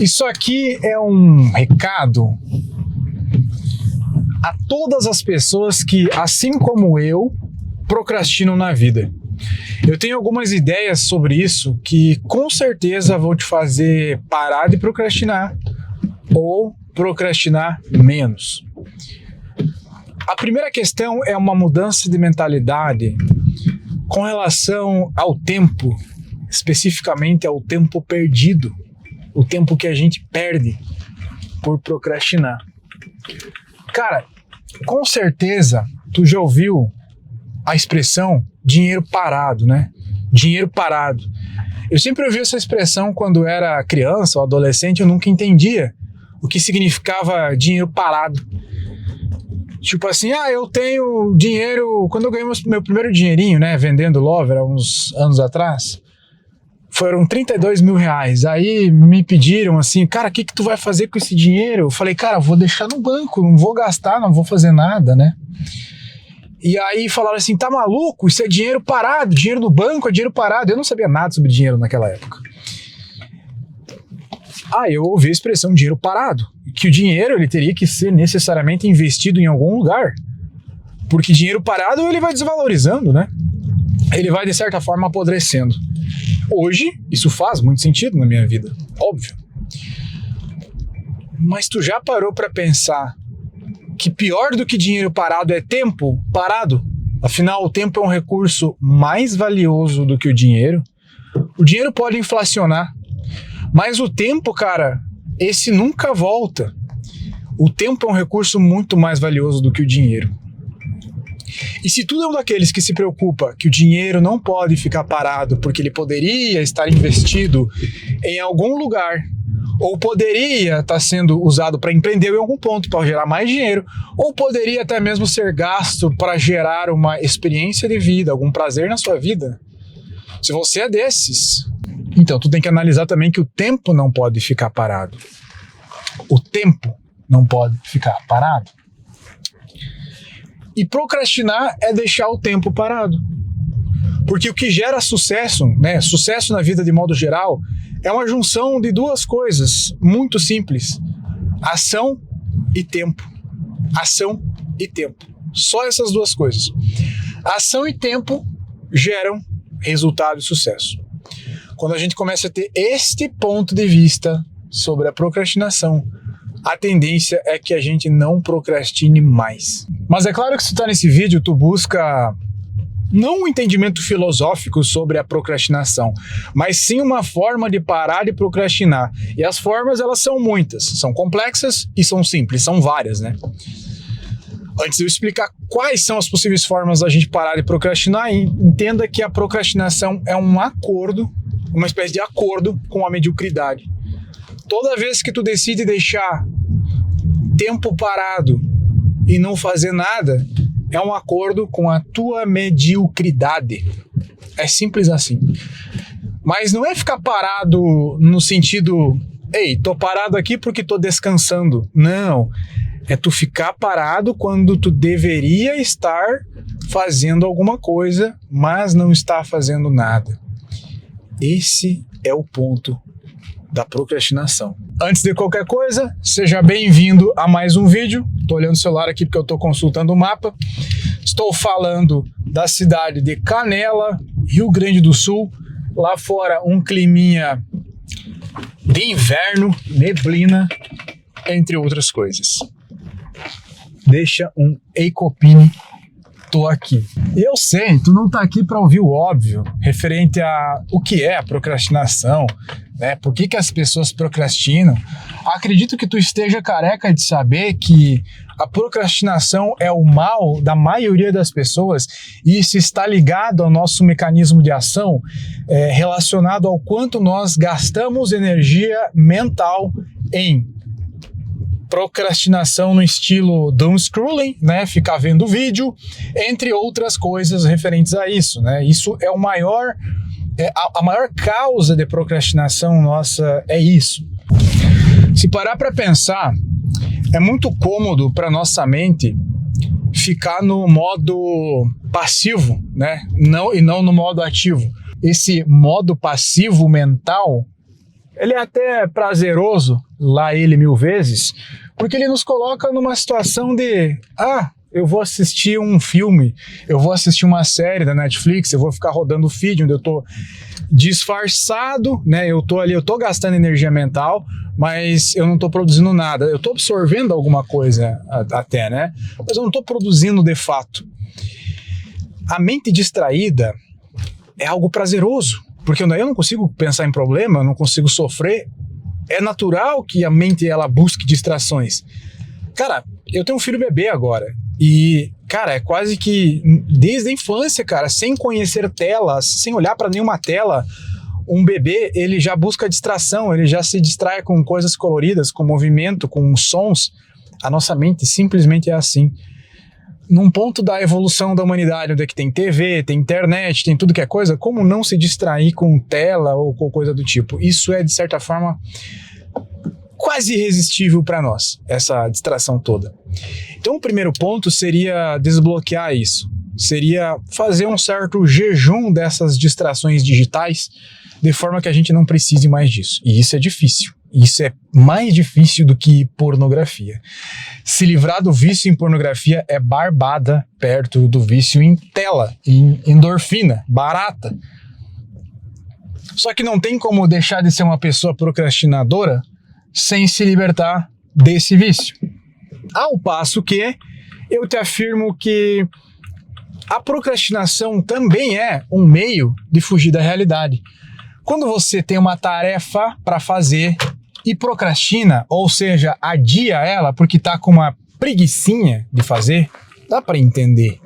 Isso aqui é um recado a todas as pessoas que, assim como eu, procrastinam na vida. Eu tenho algumas ideias sobre isso que com certeza vão te fazer parar de procrastinar ou procrastinar menos. A primeira questão é uma mudança de mentalidade com relação ao tempo, especificamente ao tempo perdido, o tempo que a gente perde por procrastinar. Cara, com certeza tu já ouviu a expressão dinheiro parado, né? Dinheiro parado. Eu sempre ouvi essa expressão quando era criança ou adolescente, eu nunca entendia o que significava dinheiro parado. Tipo assim, eu tenho dinheiro... Quando eu ganhei meu primeiro dinheirinho, né, vendendo Lover há uns anos atrás, foram 32 mil reais. Aí me pediram assim, cara, o que tu vai fazer com esse dinheiro? Eu falei, cara, vou deixar no banco, não vou gastar, não vou fazer nada, né? E aí falaram assim, tá maluco? Isso é dinheiro parado, dinheiro no banco é dinheiro parado. Eu não sabia nada sobre dinheiro naquela época. Eu ouvi a expressão dinheiro parado, que o dinheiro ele teria que ser necessariamente investido em algum lugar, porque dinheiro parado ele vai desvalorizando, né? Ele vai de certa forma apodrecendo. Hoje, isso faz muito sentido na minha vida, óbvio. Mas tu já parou para pensar que pior do que dinheiro parado é tempo parado? Afinal, o tempo é um recurso mais valioso do que o dinheiro. O dinheiro pode inflacionar, mas o tempo, cara, esse nunca volta. O tempo é um recurso muito mais valioso do que o dinheiro. E se tu é um daqueles que se preocupa que o dinheiro não pode ficar parado porque ele poderia estar investido em algum lugar, ou poderia estar sendo usado para empreender em algum ponto para gerar mais dinheiro, ou poderia até mesmo ser gasto para gerar uma experiência de vida, algum prazer na sua vida, se você é desses, então tu tem que analisar também que o tempo não pode ficar parado. O tempo não pode ficar parado. E procrastinar é deixar o tempo parado. Porque o que gera sucesso, né, sucesso na vida de modo geral, é uma junção de duas coisas muito simples: ação e tempo. Ação e tempo. Só essas duas coisas. Ação e tempo geram resultado e sucesso. Quando a gente começa a ter este ponto de vista sobre a procrastinação, a tendência é que a gente não procrastine mais. Mas é claro que se tu tá nesse vídeo, tu busca não um entendimento filosófico sobre a procrastinação, mas sim uma forma de parar de procrastinar. E as formas, elas são muitas, são complexas e são simples, são várias, né? Antes de eu explicar quais são as possíveis formas da gente parar de procrastinar, entenda que a procrastinação é um acordo, uma espécie de acordo com a mediocridade. Toda vez que tu decide deixar tempo parado e não fazer nada, é um acordo com a tua mediocridade. É simples assim. Mas não é ficar parado no sentido, tô parado aqui porque tô descansando. Não. É tu ficar parado quando tu deveria estar fazendo alguma coisa, mas não está fazendo nada. Esse é o ponto da procrastinação. Antes de qualquer coisa, seja bem-vindo a mais um vídeo. Estou olhando o celular aqui porque eu estou consultando o mapa. Estou falando da cidade de Canela, Rio Grande do Sul. Lá fora um climinha de inverno, neblina, entre outras coisas. Deixa um Ei Copini, tô aqui. Eu sei, tu não tá aqui para ouvir o óbvio, referente a o que é a procrastinação, né? Por que as pessoas procrastinam? Acredito que tu esteja careca de saber que a procrastinação é o mal da maioria das pessoas e isso está ligado ao nosso mecanismo de ação, relacionado ao quanto nós gastamos energia mental em procrastinação no estilo doom scrolling, né, ficar vendo vídeo, entre outras coisas referentes a isso, né? Isso é a maior causa de procrastinação nossa, é isso. Se parar para pensar, é muito cômodo para nossa mente ficar no modo passivo, né? Não no modo ativo. Esse modo passivo mental ele é até prazeroso, lá ele mil vezes, porque ele nos coloca numa situação de, eu vou assistir um filme, eu vou assistir uma série da Netflix, eu vou ficar rodando o feed onde eu tô disfarçado, né? Eu tô gastando energia mental, mas eu não tô produzindo nada. Eu tô absorvendo alguma coisa até, né? Mas eu não tô produzindo de fato. A mente distraída é algo prazeroso, porque eu não consigo pensar em problema, eu não consigo sofrer. É natural que a mente ela busque distrações. Cara, eu tenho um filho bebê agora e, cara, é quase que desde a infância, cara, sem conhecer telas, sem olhar para nenhuma tela, um bebê, ele já busca distração, ele já se distrai com coisas coloridas, com movimento, com sons. A nossa mente simplesmente é assim. Num ponto da evolução da humanidade, onde é que tem TV, tem internet, tem tudo que é coisa, como não se distrair com tela ou com coisa do tipo? Isso é, de certa forma, quase irresistível para nós, essa distração toda. Então o primeiro ponto seria desbloquear isso, seria fazer um certo jejum dessas distrações digitais, de forma que a gente não precise mais disso. E isso é difícil. Isso é mais difícil do que pornografia. Se livrar do vício em pornografia é barbada perto do vício em tela, em endorfina, barata. Só que não tem como deixar de ser uma pessoa procrastinadora sem se libertar desse vício. Ao passo que eu te afirmo que a procrastinação também é um meio de fugir da realidade. Quando você tem uma tarefa para fazer e procrastina, ou seja, adia ela porque tá com uma preguicinha de fazer, dá para entender.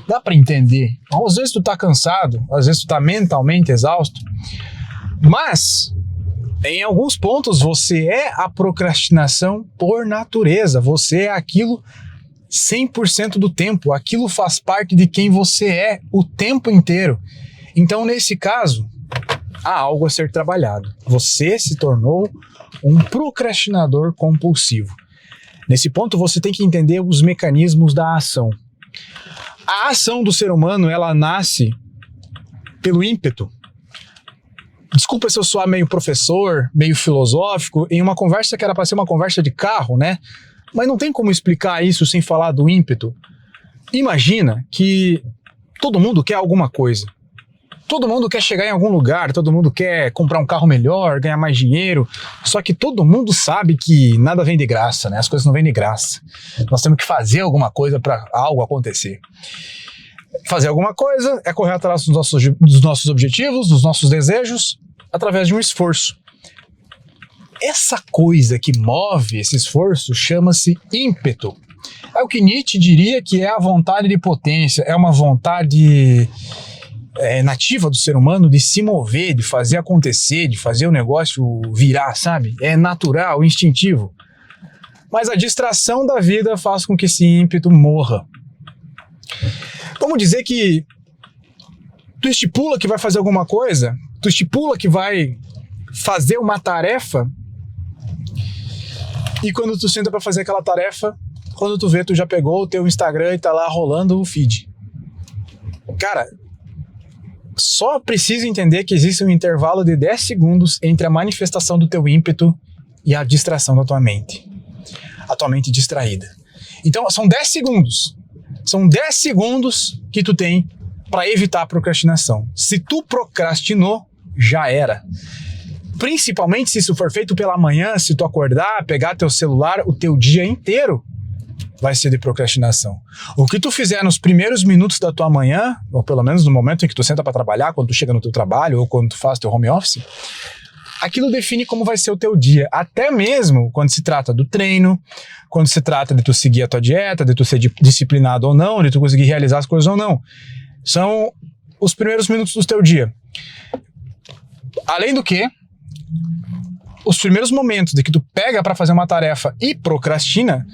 Dá para entender. Às vezes tu tá cansado, às vezes tu tá mentalmente exausto, mas em alguns pontos você é a procrastinação por natureza, você é aquilo 100% do tempo, aquilo faz parte de quem você é o tempo inteiro. Então, nesse caso, há algo a ser trabalhado. Você se tornou um procrastinador compulsivo. Nesse ponto, você tem que entender os mecanismos da ação. A ação do ser humano, ela nasce pelo ímpeto. Desculpa se eu soar meio professor, meio filosófico, em uma conversa que era para ser uma conversa de carro, né? Mas não tem como explicar isso sem falar do ímpeto. Imagina que todo mundo quer alguma coisa. Todo mundo quer chegar em algum lugar, todo mundo quer comprar um carro melhor, ganhar mais dinheiro, só que todo mundo sabe que nada vem de graça, né? As coisas não vêm de graça. Nós temos que fazer alguma coisa para algo acontecer. Fazer alguma coisa é correr atrás dos nossos objetivos, dos nossos desejos, através de um esforço. Essa coisa que move esse esforço chama-se ímpeto. É o que Nietzsche diria que é a vontade de potência, é uma vontade nativa do ser humano de se mover, de fazer acontecer, de fazer o negócio virar, sabe? É natural, instintivo. Mas a distração da vida faz com que esse ímpeto morra. Vamos dizer que tu estipula que vai fazer alguma coisa, tu estipula que vai fazer uma tarefa, e quando tu senta para fazer aquela tarefa, quando tu vê, tu já pegou o teu Instagram e tá lá rolando o feed. Cara, só precisa entender que existe um intervalo de 10 segundos entre a manifestação do teu ímpeto e a distração da tua mente. A tua mente distraída. Então, são 10 segundos. São 10 segundos que tu tem para evitar a procrastinação. Se tu procrastinou, já era. Principalmente se isso for feito pela manhã, se tu acordar, pegar teu celular, o teu dia inteiro vai ser de procrastinação. O que tu fizer nos primeiros minutos da tua manhã, ou pelo menos no momento em que tu senta para trabalhar, quando tu chega no teu trabalho ou quando tu faz teu home office, aquilo define como vai ser o teu dia. Até mesmo quando se trata do treino, quando se trata de tu seguir a tua dieta, de tu ser disciplinado ou não, de tu conseguir realizar as coisas ou não. São os primeiros minutos do teu dia. Além do que, os primeiros momentos de que tu pega para fazer uma tarefa e procrastina,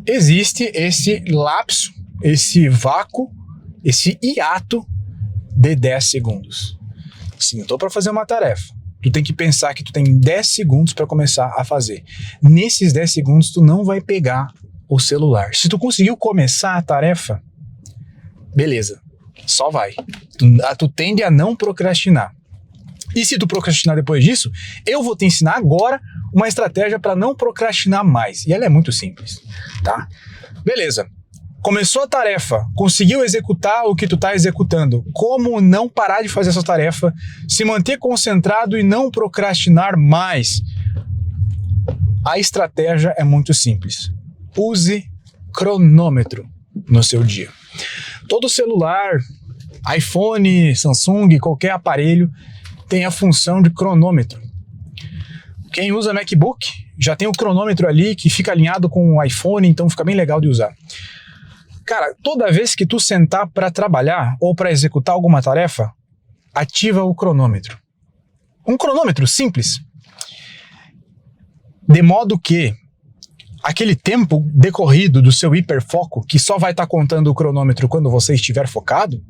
existe esse lapso, esse vácuo, esse hiato de 10 segundos. Sim, eu tô para fazer uma tarefa. Tu tem que pensar que tu tem 10 segundos para começar a fazer. Nesses 10 segundos, tu não vai pegar o celular. Se tu conseguiu começar a tarefa, beleza, só vai. Tu tende a não procrastinar. E se tu procrastinar depois disso, eu vou te ensinar agora uma estratégia para não procrastinar mais. E ela é muito simples, tá? Beleza. Começou a tarefa, conseguiu executar o que tu tá executando. Como não parar de fazer essa tarefa, se manter concentrado e não procrastinar mais? A estratégia é muito simples. Use cronômetro no seu dia. Todo celular, iPhone, Samsung, qualquer aparelho tem a função de cronômetro. Quem usa MacBook já tem o cronômetro ali que fica alinhado com o iPhone, então fica bem legal de usar. Cara, toda vez que tu sentar para trabalhar ou para executar alguma tarefa, ativa o cronômetro. Um cronômetro simples. De modo que aquele tempo decorrido do seu hiperfoco, que só vai estar contando o cronômetro quando você estiver focado,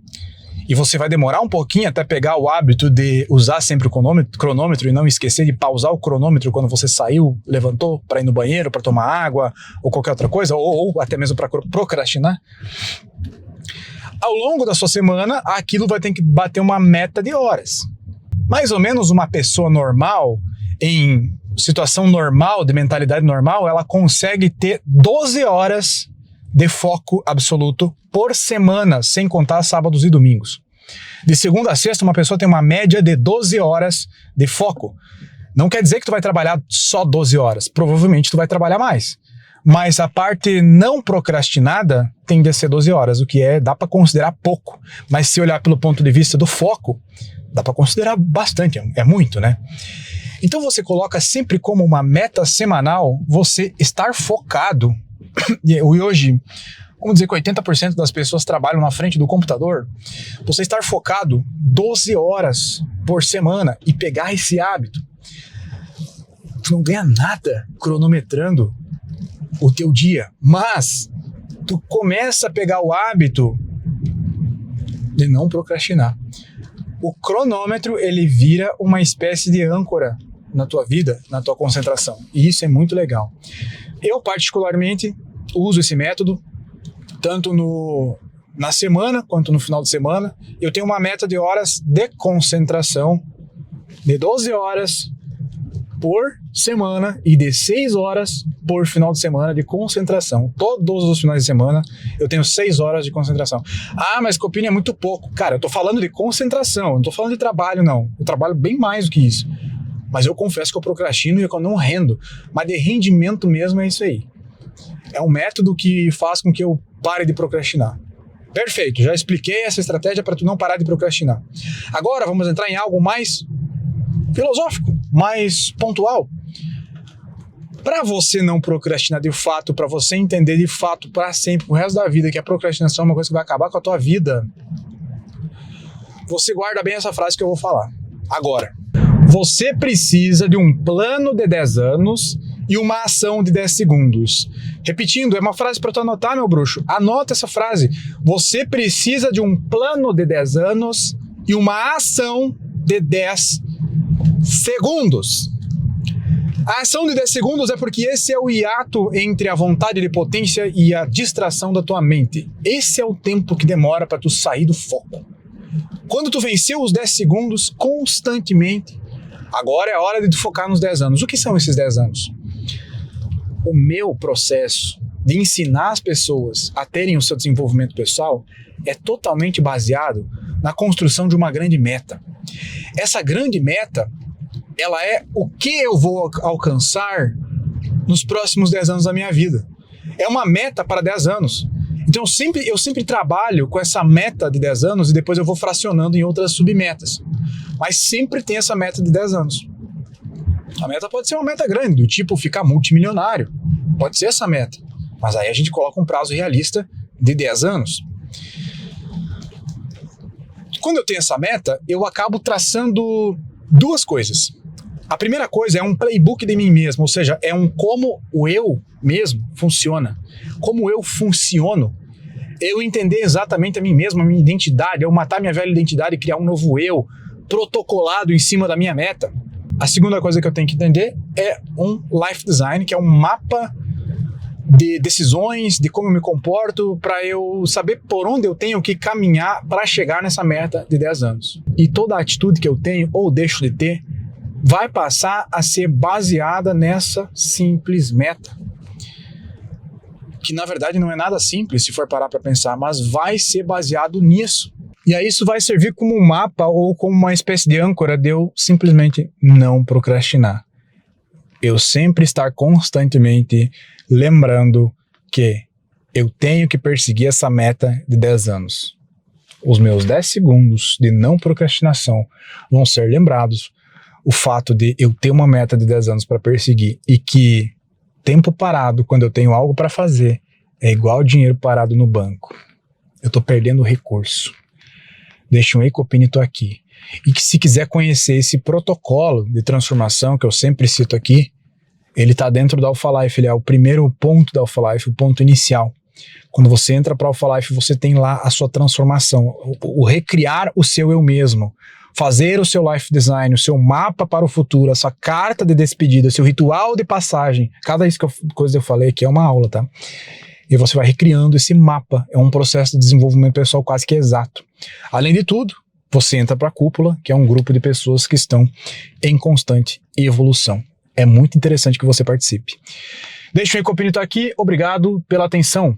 e você vai demorar um pouquinho até pegar o hábito de usar sempre o cronômetro e não esquecer de pausar o cronômetro quando você saiu, levantou para ir no banheiro, para tomar água ou qualquer outra coisa, ou até mesmo para procrastinar. Ao longo da sua semana, aquilo vai ter que bater uma meta de horas. Mais ou menos uma pessoa normal, em situação normal, de mentalidade normal, ela consegue ter 12 horas de foco absoluto por semana, sem contar sábados e domingos. De segunda a sexta, uma pessoa tem uma média de 12 horas de foco. Não quer dizer que tu vai trabalhar só 12 horas. Provavelmente tu vai trabalhar mais. Mas a parte não procrastinada tende a ser 12 horas, o que dá para considerar pouco. Mas se olhar pelo ponto de vista do foco, dá para considerar bastante, é muito, né? Então você coloca sempre como uma meta semanal você estar focado. E hoje, vamos dizer que 80% das pessoas trabalham na frente do computador. Você estar focado 12 horas por semana e pegar esse hábito. Tu não ganha nada cronometrando o teu dia, mas tu começa a pegar o hábito de não procrastinar. O cronômetro, ele vira uma espécie de âncora na tua vida, na tua concentração. E isso é muito legal. Eu, particularmente, uso esse método tanto na semana quanto no final de semana. Eu tenho uma meta de horas de concentração de 12 horas por semana e de 6 horas por final de semana de concentração. Todos os finais de semana eu tenho 6 horas de concentração. Ah, mas Copini é muito pouco. Cara, eu tô falando de concentração, eu não tô falando de trabalho, não. Eu trabalho bem mais do que isso. Mas eu confesso que eu procrastino e que eu não rendo. Mas de rendimento mesmo é isso aí. É um método que faz com que eu pare de procrastinar. Perfeito, já expliquei essa estratégia para tu não parar de procrastinar. Agora vamos entrar em algo mais filosófico, mais pontual. Para você não procrastinar de fato, para você entender de fato para sempre, o resto da vida, que a procrastinação é uma coisa que vai acabar com a tua vida, você guarda bem essa frase que eu vou falar. Agora, você precisa de um plano de 10 anos e uma ação de 10 segundos. Repetindo, é uma frase para tu anotar, meu bruxo. Anota essa frase. Você precisa de um plano de 10 anos e uma ação de 10 segundos. A ação de 10 segundos é porque esse é o hiato entre a vontade de potência e a distração da tua mente. Esse é o tempo que demora para tu sair do foco. Quando tu venceu os 10 segundos constantemente, agora é a hora de tu focar nos 10 anos. O que são esses 10 anos? O meu processo de ensinar as pessoas a terem o seu desenvolvimento pessoal é totalmente baseado na construção de uma grande meta. Essa grande meta, ela é o que eu vou alcançar nos próximos 10 anos da minha vida. É uma meta para 10 anos. Então eu sempre trabalho com essa meta de 10 anos e depois eu vou fracionando em outras submetas. Mas sempre tem essa meta de 10 anos. A meta pode ser uma meta grande, do tipo ficar multimilionário. Pode ser essa meta. Mas aí a gente coloca um prazo realista de 10 anos. Quando eu tenho essa meta, eu acabo traçando duas coisas. A primeira coisa é um playbook de mim mesmo, ou seja, é como o eu mesmo funciona. Como eu funciono. Eu entender exatamente a mim mesmo, a minha identidade, eu matar minha velha identidade e criar um novo eu protocolado em cima da minha meta. A segunda coisa que eu tenho que entender é um life design, que é um mapa de decisões, de como eu me comporto, para eu saber por onde eu tenho que caminhar para chegar nessa meta de 10 anos. E toda a atitude que eu tenho ou deixo de ter vai passar a ser baseada nessa simples meta. Que na verdade não é nada simples se for parar para pensar, mas vai ser baseado nisso. E aí isso vai servir como um mapa ou como uma espécie de âncora de eu simplesmente não procrastinar. Eu sempre estar constantemente lembrando que eu tenho que perseguir essa meta de 10 anos. Os meus 10 segundos de não procrastinação vão ser lembrados. O fato de eu ter uma meta de 10 anos para perseguir e que tempo parado, quando eu tenho algo para fazer, é igual dinheiro parado no banco. Eu estou perdendo recurso. Deixa um Ecopinito aqui. E que se quiser conhecer esse protocolo de transformação que eu sempre cito aqui, ele está dentro da Alpha Life, ele é o primeiro ponto da Alpha Life, o ponto inicial. Quando você entra para a Alpha Life, você tem lá a sua transformação, o recriar o seu eu mesmo, fazer o seu life design, o seu mapa para o futuro, a sua carta de despedida, o seu ritual de passagem. Cada coisa que eu falei aqui é uma aula, tá? E você vai recriando esse mapa. É um processo de desenvolvimento pessoal quase que exato. Além de tudo, você entra para a Cúpula, que é um grupo de pessoas que estão em constante evolução. É muito interessante que você participe. Deixa o Ecopinito aqui. Obrigado pela atenção.